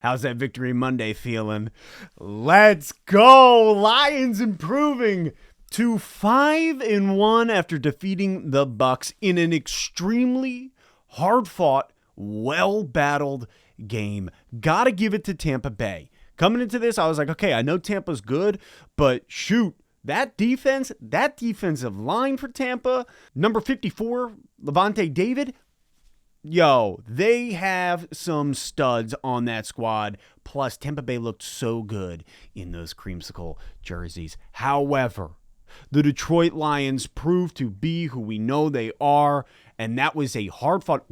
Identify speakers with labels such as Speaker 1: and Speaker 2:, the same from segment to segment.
Speaker 1: How's that Victory Monday feeling? Let's go! Lions improving to 5-1 after defeating the Bucs in an extremely hard-fought, well-battled game. Gotta give it to Tampa Bay. Coming into this, I was like, okay, I know Tampa's good, but shoot, that defensive line for Tampa, number 54, Levante David, yo, they have some studs on that squad. Plus, Tampa Bay looked so good in those creamsicle jerseys. However, the Detroit Lions proved to be who we know they are, and that was a hard-fought,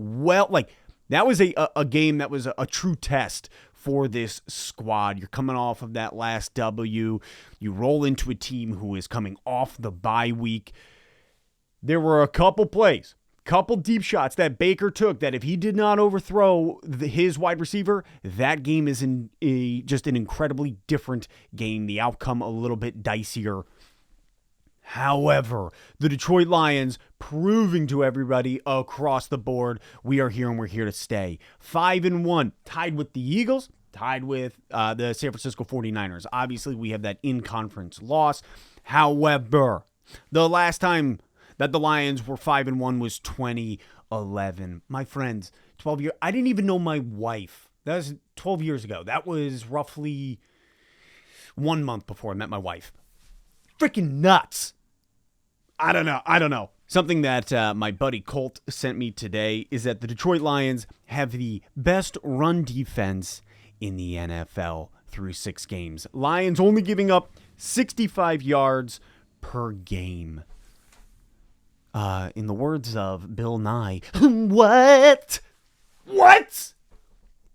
Speaker 1: that was a game that was a true test for this squad. You're coming off of that last W. You roll into a team who is coming off the bye week. There were a couple plays, couple deep shots that Baker took that if he did not overthrow his wide receiver, that game is just an incredibly different game. The outcome a little bit dicier. However, the Detroit Lions proving to everybody across the board, we are here and we're here to stay. 5-1, tied with the Eagles, tied with the San Francisco 49ers. Obviously, we have that in-conference loss. However, the last time that the Lions were 5-1 was 2011. My friends, 12 years. I didn't even know my wife. That was 12 years ago. That was roughly 1 month before I met my wife. Freaking nuts. I don't know. Something that my buddy Colt sent me today is that the Detroit Lions have the best run defense in the NFL through 6 games. Lions only giving up 65 yards per game. In the words of Bill Nye, what?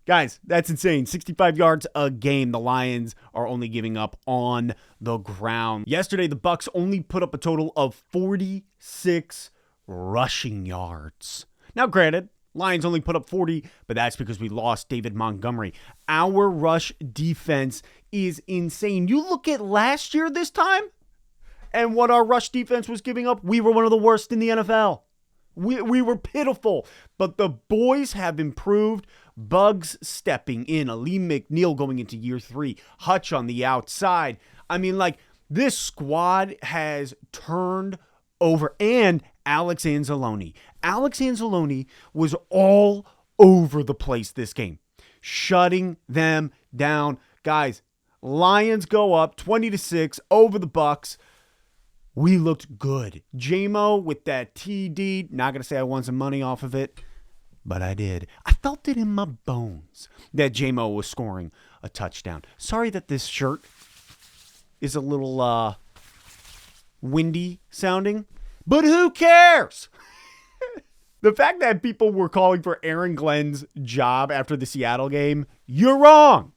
Speaker 1: Guys, that's insane. 65 yards a game the Lions are only giving up on the ground. Yesterday, the Bucs only put up a total of 46 rushing yards. Now, granted, Lions only put up 40, but that's because we lost David Montgomery. Our rush defense is insane. You look at last year this time, and what our rush defense was giving up, we were one of the worst in the NFL. We were pitiful, but the boys have improved. Bugs stepping in, Aleem McNeil going into year 3, Hutch on the outside. I mean, this squad has turned over, and Alex Anzalone. Alex Anzalone was all over the place this game, shutting them down. Guys, Lions go up 20-6 over the Bucs. We looked good. J-Mo with that TD. Not going to say I won some money off of it, but I did. I felt it in my bones that J-Mo was scoring a touchdown. Sorry that this shirt is a little windy sounding, but who cares? The fact that people were calling for Aaron Glenn's job after the Seattle game, you're wrong.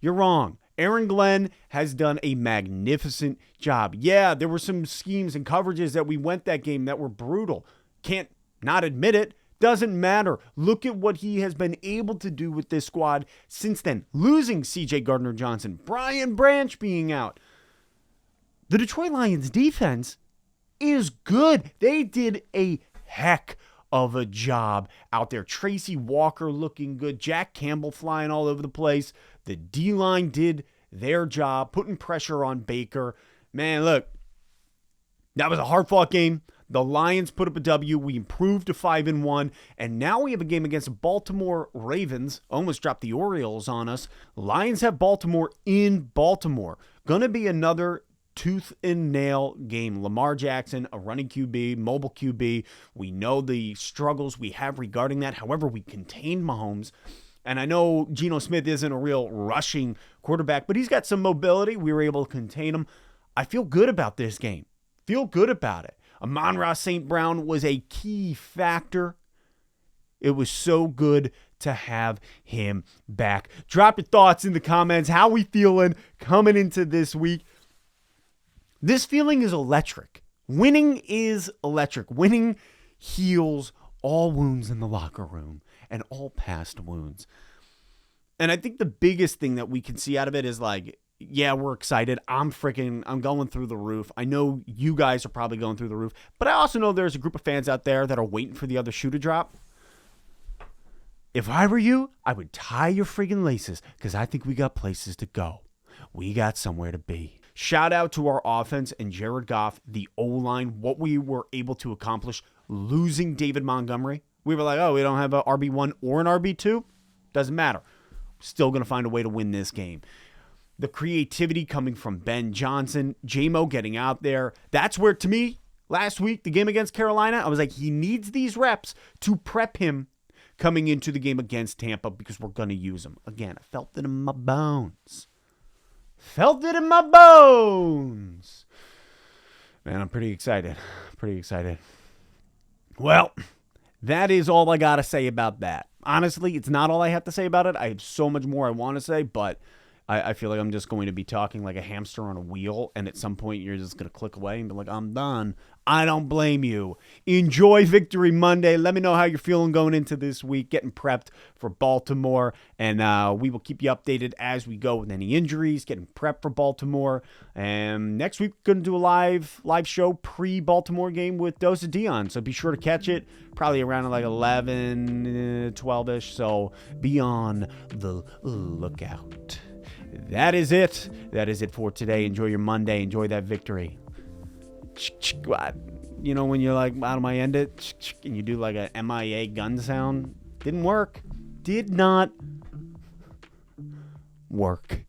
Speaker 1: You're wrong. Aaron Glenn has done a magnificent job. Yeah, there were some schemes and coverages that we went that game that were brutal. Can't not admit it. Doesn't matter. Look at what he has been able to do with this squad since then. Losing C.J. Gardner-Johnson, Brian Branch being out. The Detroit Lions defense is good. They did a heck of a job out there. Tracy Walker looking good. Jack Campbell flying all over the place. The D-line did their job, putting pressure on Baker. Man, look, that was a hard-fought game. The Lions put up a W. We improved to 5-1. And now we have a game against the Baltimore Ravens. Almost dropped the Orioles on us. Lions have Baltimore in Baltimore. Gonna be another tooth and nail game. Lamar Jackson, a running QB, mobile QB. We know the struggles we have regarding that. However, we contained Mahomes. And I know Geno Smith isn't a real rushing quarterback, but he's got some mobility. We were able to contain him. I feel good about this game. Feel good about it. Amon-Ra St. Brown was a key factor. It was so good to have him back. Drop your thoughts in the comments. How we feeling coming into this week? This feeling is electric. Winning is electric. Winning heals all wounds in the locker room and all past wounds. And I think the biggest thing that we can see out of it is yeah, we're excited. I'm going through the roof. I know you guys are probably going through the roof, but I also know there's a group of fans out there that are waiting for the other shoe to drop. If I were you, I would tie your friggin' laces because I think we got places to go. We got somewhere to be. Shout out to our offense and Jared Goff, the O-line, what we were able to accomplish losing David Montgomery. We were like, oh, we don't have an RB1 or an RB2. Doesn't matter. Still going to find a way to win this game. The creativity coming from Ben Johnson, J-Mo getting out there. That's where, to me, last week, the game against Carolina, I was like, he needs these reps to prep him coming into the game against Tampa because we're going to use him. Again, I felt it in my bones. Felt it in my bones. Man, I'm pretty excited. Well, that is all I got to say about that. Honestly, it's not all I have to say about it. I have so much more I want to say, but I feel like I'm just going to be talking like a hamster on a wheel, and at some point you're just going to click away and be like, I'm done. I don't blame you. Enjoy Victory Monday. Let me know how you're feeling going into this week, getting prepped for Baltimore, and we will keep you updated as we go with any injuries, getting prepped for Baltimore. And next week, going to do a live show pre-Baltimore game with Dose of Dion, so be sure to catch it probably around like 11, 12-ish, so be on the lookout. That is it. That is it for today. Enjoy your Monday. Enjoy that victory. You know when you're like, how do I end it? And you do like a MIA gun sound. Didn't work. Did not work.